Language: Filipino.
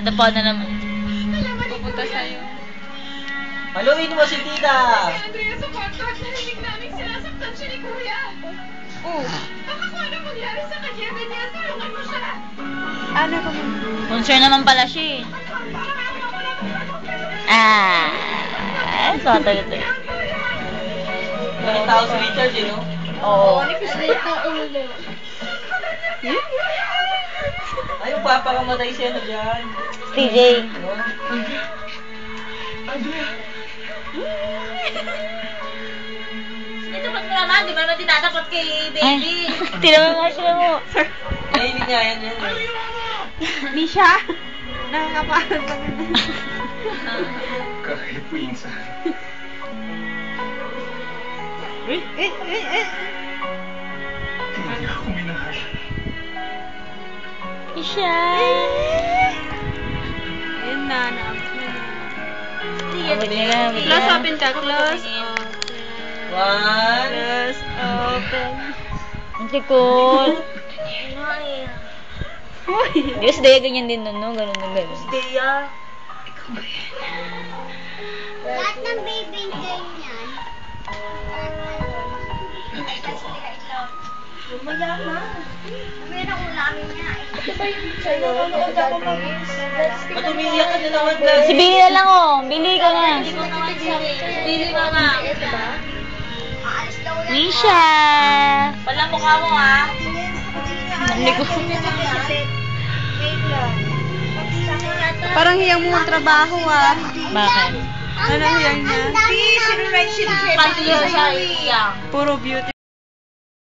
Ito po na naman. Pupunta sa'yo. Haluin mo si tita! Andrea, sa contract, narinig namin sinasaktan siya ni Kuya. Oh. Baka kung ano mangyari sa kanya, Daniel, tulungan mo siya. Ano ko mo? Concern naman pala siya eh. So talaga. Walang tao si Richard, eh, no? Oo. Ay, yung papakamatay siya na dyan. TJ. No? Itapat mo naman, di ba naman tinatapat kay baby? Tinaman nga siya mo. Mahilig niya yan yun. Misha? Nakakapahan pa rin. Kahit minsan. Hindi ako minahal. Isha. Ayun na, naabot mo na. Abot niya na. abot Close na. open ka, close open. One. Close open. Ang sikot. Di ba si Dea ganyan din nun, no? Ganun na ganun. Dea. Lahat ng baby ganyan. Nandito ako. Lumaya na. Meron ulamin niya. Nanonood ako mag Ba't umiiyak ka na naman, Blas? Si Billy na lang, oh. Billy ka na. Pili mama. Aalis daw lang. Misha. Wala mukha mo ah. Hindi ko. Parang hiyang mo trabaho ah. Bakit? Ano hiyang niya? Pati siya. Puro beauty.